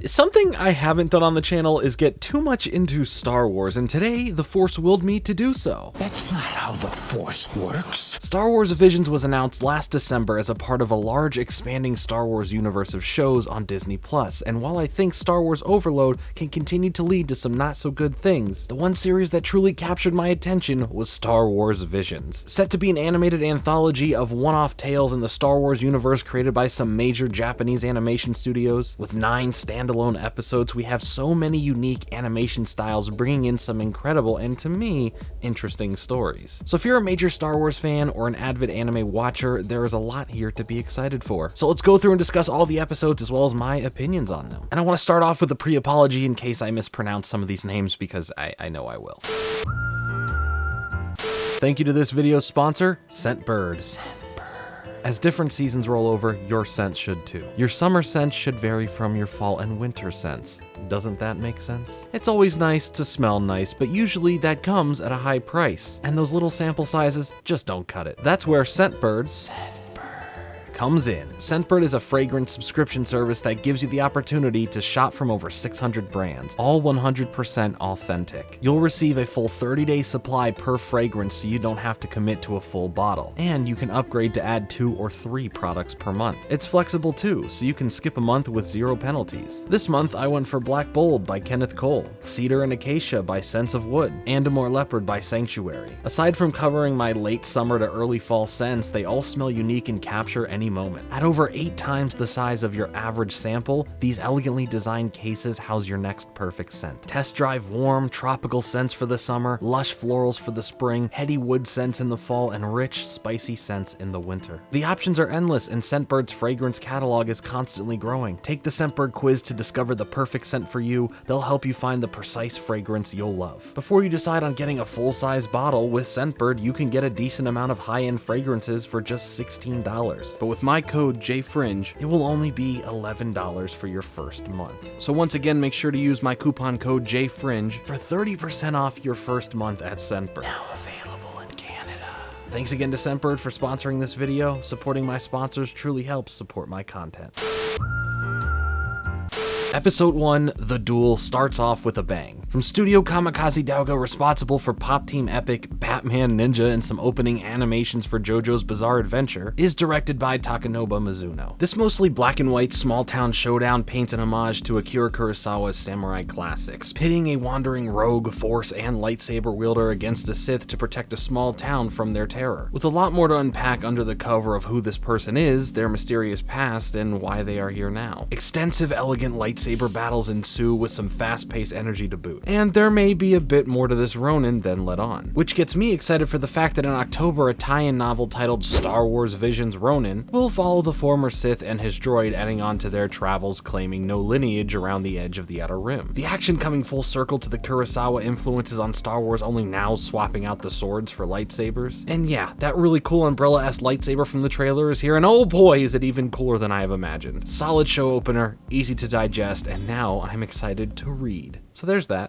Something I haven't done on the channel is get too much into Star Wars, and today the Force willed me to do so. That's not how the Force works. Star Wars Visions was announced last December as a part of a large expanding Star Wars universe of shows on Disney+, and while I think Star Wars Overload can continue to lead to some not so good things, the one series that truly captured my attention was Star Wars Visions. Set to be an animated anthology of one-off tales in the Star Wars universe created by some major Japanese animation studios, with 9 standalone episodes, we have so many unique animation styles bringing in some incredible and, to me, interesting stories. So if you're a major Star Wars fan or an avid anime watcher, there is a lot here to be excited for. So let's go through and discuss all the episodes as well as my opinions on them. And I want to start off with a pre-apology in case I mispronounce some of these names, because I know I will. Thank you to this video's sponsor, Scentbird. As different seasons roll over, your scent should too. Your summer scent should vary from your fall and winter scents. Doesn't that make sense? It's always nice to smell nice, but usually that comes at a high price, and those little sample sizes just don't cut it. That's where Scentbird comes in. Scentbird is a fragrance subscription service that gives you the opportunity to shop from over 600 brands, all 100% authentic. You'll receive a full 30-day supply per fragrance, so you don't have to commit to a full bottle. And you can upgrade to add 2 or 3 products per month. It's flexible too, so you can skip a month with 0 penalties. This month I went for Black Bold by Kenneth, Cedar and Acacia by Sense of Wood, and Amur Leopard by Sanctuary. Aside from covering my late summer to early fall scents, they all smell unique and capture any moment. At over 8 times the size of your average sample, these elegantly designed cases house your next perfect scent. Test drive warm, tropical scents for the summer, lush florals for the spring, heady wood scents in the fall, and rich, spicy scents in the winter. The options are endless, and Scentbird's fragrance catalog is constantly growing. Take the Scentbird quiz to discover the perfect scent for you. They'll help you find the precise fragrance you'll love. Before you decide on getting a full-size bottle, with Scentbird, you can get a decent amount of high-end fragrances for just $16. But with my code JFRINGE, it will only be $11 for your first month. So once again, make sure to use my coupon code JFRINGE for 30% off your first month at Scentbird. Now available in Canada. Thanks again to Scentbird for sponsoring this video. Supporting my sponsors truly helps support my content. Episode 1, The Duel, starts off with a bang. From Studio Kamikaze Douga, responsible for Pop Team Epic, Batman Ninja, and some opening animations for JoJo's Bizarre Adventure, is directed by Takanobu Mizuno. This mostly black and white small-town showdown paints an homage to Akira Kurosawa's samurai classics, pitting a wandering rogue, force, and lightsaber wielder against a Sith to protect a small town from their terror. With a lot more to unpack under the cover of who this person is, their mysterious past, and why they are here now. Extensive, elegant lightsaber battles ensue with some fast-paced energy to boot. And there may be a bit more to this Ronin than let on. Which gets me excited for the fact that in October, a tie-in novel titled Star Wars Visions Ronin will follow the former Sith and his droid, adding on to their travels claiming no lineage around the edge of the Outer Rim. The action coming full circle to the Kurosawa influences on Star Wars, only now swapping out the swords for lightsabers. And yeah, that really cool Umbrella-esque lightsaber from the trailer is here, and oh boy is it even cooler than I have imagined. Solid show opener, easy to digest, and now I'm excited to read. So there's that.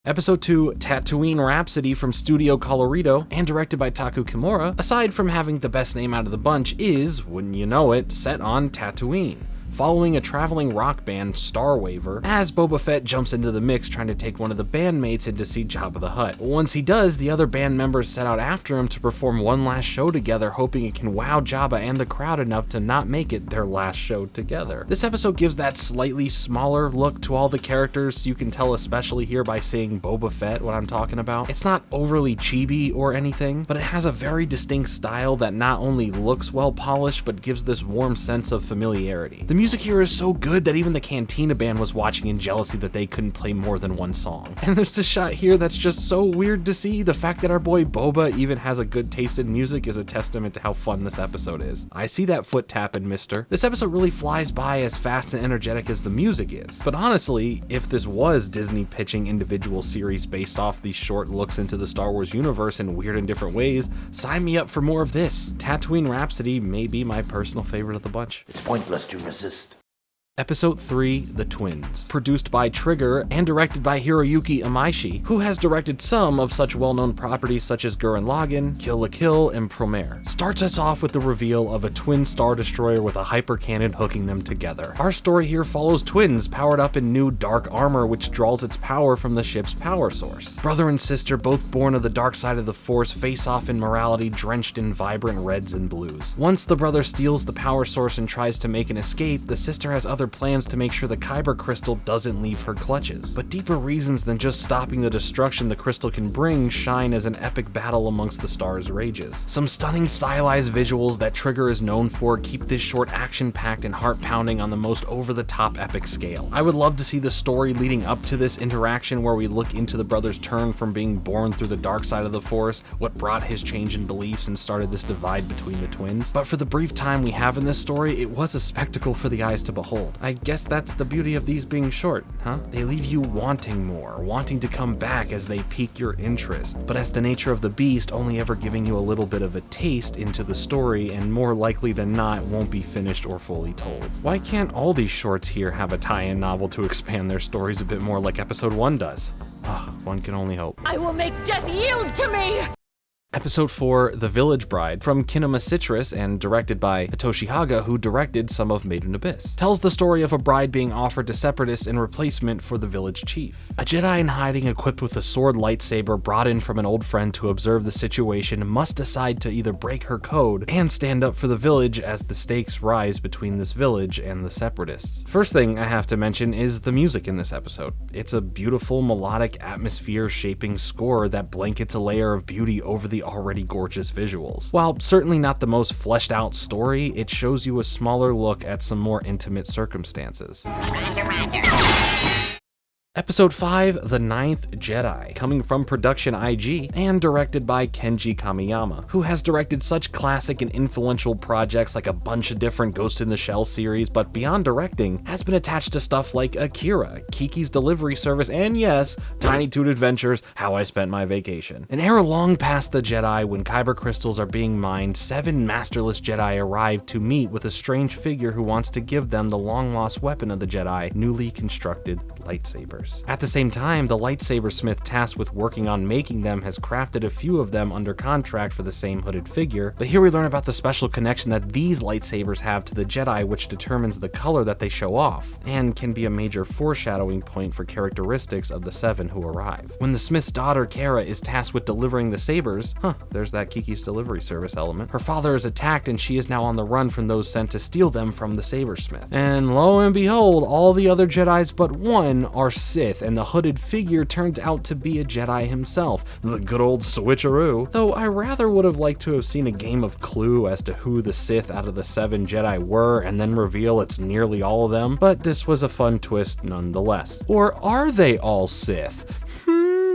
Episode 2, Tatooine Rhapsody from Studio Colorido and directed by Taku Kimura, aside from having the best name out of the bunch, is, wouldn't you know it, set on Tatooine, following a traveling rock band, Starwaver, as Boba Fett jumps into the mix trying to take one of the bandmates in to see Jabba the Hutt. Once he does, the other band members set out after him to perform one last show together, hoping it can wow Jabba and the crowd enough to not make it their last show together. This episode gives that slightly smaller look to all the characters, so you can tell especially here by seeing Boba Fett what I'm talking about. It's not overly chibi or anything, but it has a very distinct style that not only looks well polished, but gives this warm sense of familiarity. The music here is so good that even the Cantina band was watching in jealousy that they couldn't play more than one song. And there's this shot here that's just so weird to see. The fact that our boy Boba even has a good taste in music is a testament to how fun this episode is. I see that foot tapping, mister. This episode really flies by as fast and energetic as the music is. But honestly, if this was Disney pitching individual series based off these short looks into the Star Wars universe in weird and different ways, sign me up for more of this. Tatooine Rhapsody may be my personal favorite of the bunch. It's pointless to resist. Episode 3, The Twins, produced by Trigger and directed by Hiroyuki Imaishi, who has directed some of such well-known properties such as Gurren Lagann, Kill la Kill, and Promare. Starts us off with the reveal of a twin Star Destroyer with a hypercannon hooking them together. Our story here follows twins powered up in new dark armor which draws its power from the ship's power source. Brother and sister, both born of the dark side of the Force, face off in morality drenched in vibrant reds and blues. Once the brother steals the power source and tries to make an escape, the sister has other plans to make sure the Kyber crystal doesn't leave her clutches. But deeper reasons than just stopping the destruction the crystal can bring shine as an epic battle amongst the stars rages. Some stunning stylized visuals that Trigger is known for keep this short action-packed and heart-pounding on the most over-the-top epic scale. I would love to see the story leading up to this interaction where we look into the brother's turn from being born through the dark side of the Force, what brought his change in beliefs and started this divide between the twins. But for the brief time we have in this story, it was a spectacle for the eyes to behold. I guess that's the beauty of these being short, huh? They leave you wanting more, wanting to come back as they pique your interest, but as the nature of the beast, only ever giving you a little bit of a taste into the story and more likely than not won't be finished or fully told. Why can't all these shorts here have a tie-in novel to expand their stories a bit more like episode 1 does? One can only hope. I will make death yield to me! Episode 4, The Village Bride, from Kinema Citrus and directed by Hitoshi Haga, who directed some of Made in Abyss, tells the story of a bride being offered to separatists in replacement for the village chief. A Jedi in hiding equipped with a sword lightsaber brought in from an old friend to observe the situation must decide to either break her code and stand up for the village as the stakes rise between this village and the separatists. First thing I have to mention is the music in this episode. It's a beautiful melodic atmosphere-shaping score that blankets a layer of beauty over the already gorgeous visuals. While certainly not the most fleshed out story, it shows you a smaller look at some more intimate circumstances. Roger. Episode 5, The Ninth Jedi, coming from Production IG and directed by Kenji Kamiyama, who has directed such classic and influential projects like a bunch of different Ghost in the Shell series, but beyond directing, has been attached to stuff like Akira, Kiki's Delivery Service, and yes, Tiny Toon Adventures, How I Spent My Vacation. An era long past the Jedi, when Kyber crystals are being mined, 7 masterless Jedi arrive to meet with a strange figure who wants to give them the long-lost weapon of the Jedi, newly constructed lightsabers. At the same time, the lightsaber smith tasked with working on making them has crafted a few of them under contract for the same hooded figure, but here we learn about the special connection that these lightsabers have to the Jedi, which determines the color that they show off, and can be a major foreshadowing point for characteristics of the 7 who arrive. When the smith's daughter, Kara, is tasked with delivering the sabers, there's that Kiki's Delivery Service element, her father is attacked and she is now on the run from those sent to steal them from the sabersmith. And lo and behold, all the other Jedis but one are Sith, and the hooded figure turns out to be a Jedi himself, the good old switcheroo. Though I rather would have liked to have seen a game of Clue as to who the Sith out of the 7 Jedi were, and then reveal it's nearly all of them, but this was a fun twist nonetheless. Or are they all Sith?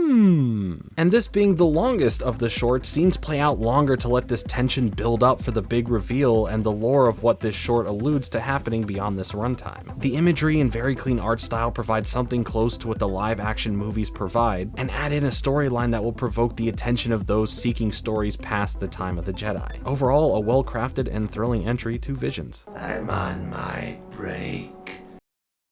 And this being the longest of the shorts, scenes play out longer to let this tension build up for the big reveal and the lore of what this short alludes to happening beyond this runtime. The imagery and very clean art style provide something close to what the live action movies provide, and add in a storyline that will provoke the attention of those seeking stories past the time of the Jedi. Overall, a well-crafted and thrilling entry to Visions. I'm on my break.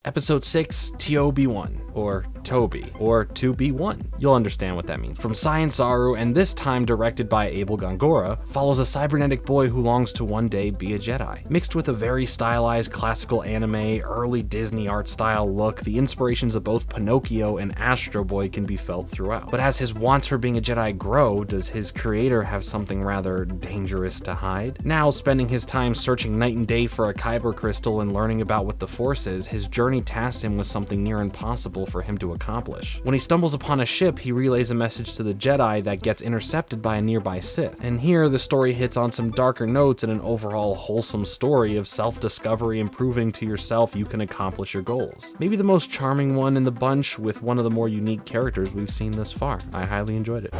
Episode 6, TOB1, or Toby, or 2B1. You'll understand what that means. From Science Saru, and this time directed by Abel Gongora, follows a cybernetic boy who longs to one day be a Jedi. Mixed with a very stylized classical anime, early Disney art style look, the inspirations of both Pinocchio and Astro Boy can be felt throughout. But as his wants for being a Jedi grow, does his creator have something rather dangerous to hide? Now, spending his time searching night and day for a Kyber crystal and learning about what the Force is, his journey tasks him with something near impossible for him to accomplish. When he stumbles upon a ship, he relays a message to the Jedi that gets intercepted by a nearby Sith. And here, the story hits on some darker notes and an overall wholesome story of self-discovery and proving to yourself you can accomplish your goals. Maybe the most charming one in the bunch, with one of the more unique characters we've seen thus far. I highly enjoyed it.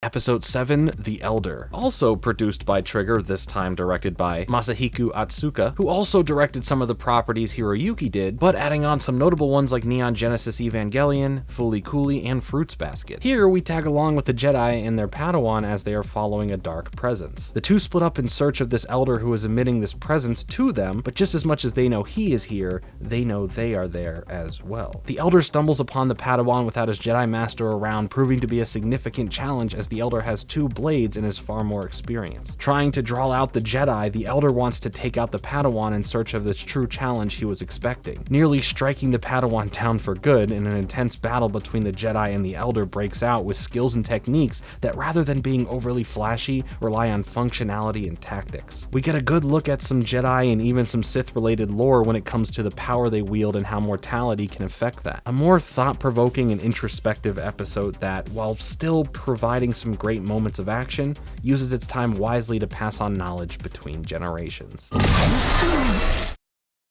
Episode 7, The Elder, also produced by Trigger, this time directed by Masahiko Atsuka, who also directed some of the properties Hiroyuki did, but adding on some notable ones like Neon Genesis Evangelion, Fooly Cooly, and Fruits Basket. Here, we tag along with the Jedi and their Padawan as they are following a dark presence. The two split up in search of this Elder who is emitting this presence to them, but just as much as they know he is here, they know they are there as well. The Elder stumbles upon the Padawan without his Jedi Master around, proving to be a significant challenge as the Elder has 2 blades and is far more experienced. Trying to draw out the Jedi, the Elder wants to take out the Padawan in search of this true challenge he was expecting. Nearly striking the Padawan down for good, and an intense battle between the Jedi and the Elder breaks out with skills and techniques that, rather than being overly flashy, rely on functionality and tactics. We get a good look at some Jedi and even some Sith-related lore when it comes to the power they wield and how mortality can affect that. A more thought-provoking and introspective episode that, while still providing some great moments of action, uses its time wisely to pass on knowledge between generations.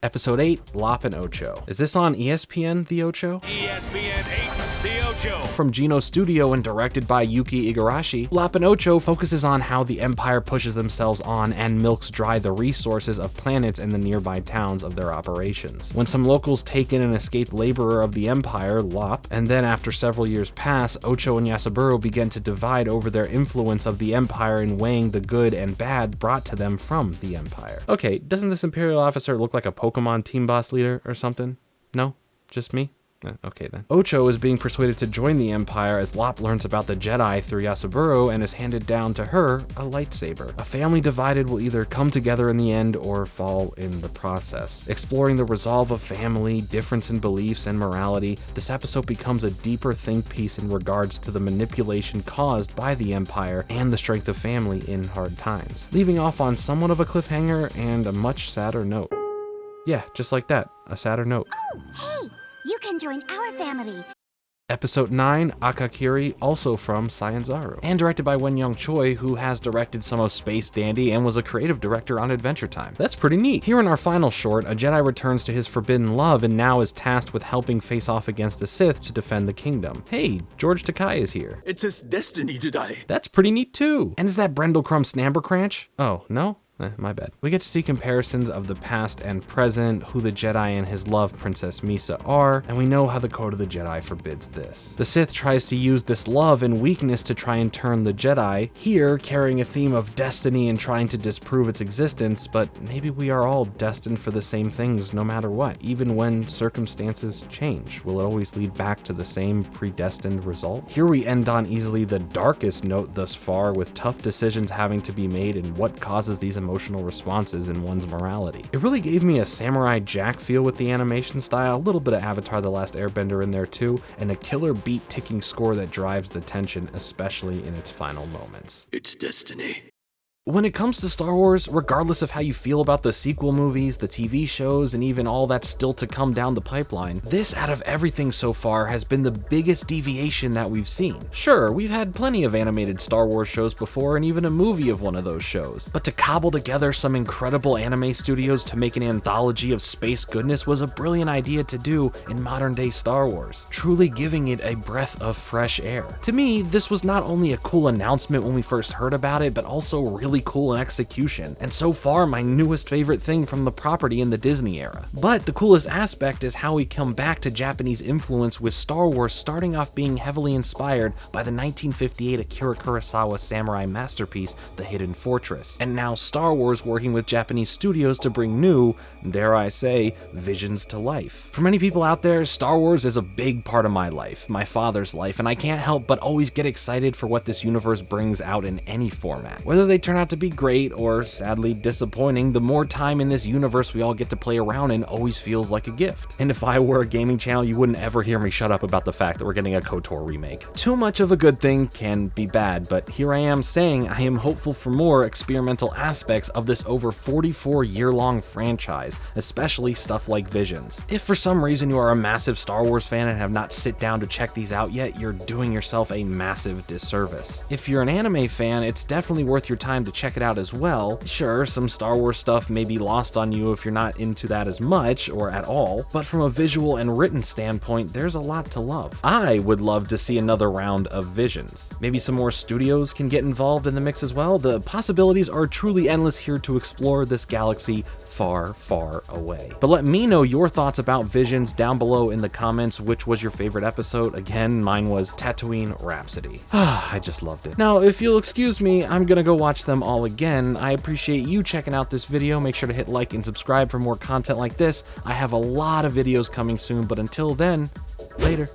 Episode 8, La Penocho. Is this on ESPN, The Ocho? ESPN 8, The Ocho. From Geno Studio and directed by Yuki Igarashi, La Penocho focuses on how the Empire pushes themselves on and milks dry the resources of planets and the nearby towns of their operations. When some locals take in an escaped laborer of the Empire, Lop, and then after several years pass, Ocho and Yasaburo begin to divide over their influence of the Empire in weighing the good and bad brought to them from the Empire. Okay, doesn't this Imperial officer look like a Pokemon team boss leader or something? No? Just me? Okay then. Ocho is being persuaded to join the Empire as Lop learns about the Jedi through Yasaburo and is handed down to her a lightsaber. A family divided will either come together in the end or fall in the process. Exploring the resolve of family, difference in beliefs, and morality, this episode becomes a deeper think piece in regards to the manipulation caused by the Empire and the strength of family in hard times, leaving off on somewhat of a cliffhanger and a much sadder note. Yeah, just like that, a sadder note. Oh, hey! You can join our family. Episode 9, Akakiri, also from Scienzaru, and directed by Wen-Young Choi, who has directed some of Space Dandy and was a creative director on Adventure Time. That's pretty neat. Here in our final short, a Jedi returns to his forbidden love and now is tasked with helping face off against a Sith to defend the kingdom. Hey, George Takei is here. It's his destiny to die. That's pretty neat too. And is that Brendel Crumb Snambercranch? Oh, no? My bad. We get to see comparisons of the past and present, who the Jedi and his love, Princess Misa, are, and we know how the Code of the Jedi forbids this. The Sith tries to use this love and weakness to try and turn the Jedi, here carrying a theme of destiny and trying to disprove its existence, but maybe we are all destined for the same things no matter what. Even when circumstances change, will it always lead back to the same predestined result? Here we end on easily the darkest note thus far, with tough decisions having to be made and what causes these emotional responses in one's morality. It really gave me a Samurai Jack feel with the animation style, a little bit of Avatar The Last Airbender in there too, and a killer beat ticking score that drives the tension, especially in its final moments. It's destiny. When it comes to Star Wars, regardless of how you feel about the sequel movies, the TV shows, and even all that's still to come down the pipeline, this out of everything so far has been the biggest deviation that we've seen. Sure, we've had plenty of animated Star Wars shows before and even a movie of one of those shows, but to cobble together some incredible anime studios to make an anthology of space goodness was a brilliant idea to do in modern day Star Wars, truly giving it a breath of fresh air. To me, this was not only a cool announcement when we first heard about it, but also really cool in execution, and so far my newest favorite thing from the property in the Disney era. But the coolest aspect is how we come back to Japanese influence, with Star Wars starting off being heavily inspired by the 1958 Akira Kurosawa samurai masterpiece, The Hidden Fortress, and now Star Wars working with Japanese studios to bring new, dare I say, visions to life. For many people out there, Star Wars is a big part of my life, my father's life, and I can't help but always get excited for what this universe brings out in any format. Whether they turn out to be great or sadly disappointing, the more time in this universe we all get to play around in always feels like a gift. And if I were a gaming channel, you wouldn't ever hear me shut up about the fact that we're getting a KOTOR remake. Too much of a good thing can be bad, but here I am saying I am hopeful for more experimental aspects of this over 44-year-long franchise, especially stuff like Visions. If for some reason you are a massive Star Wars fan and have not sit down to check these out yet, you're doing yourself a massive disservice. If you're an anime fan, it's definitely worth your time to to check it out as well. Sure, some Star Wars stuff may be lost on you if you're not into that as much or at all, but from a visual and written standpoint, there's a lot to love. I would love to see another round of Visions. Maybe some more studios can get involved in the mix as well. The possibilities are truly endless here to explore this galaxy far, far away. But let me know your thoughts about Visions down below in the comments. Which was your favorite episode? Again, mine was Tatooine Rhapsody. I just loved it. Now, if you'll excuse me, I'm gonna go watch them all again. I appreciate you checking out this video. Make sure to hit like and subscribe for more content like this. I have a lot of videos coming soon, but until then, later.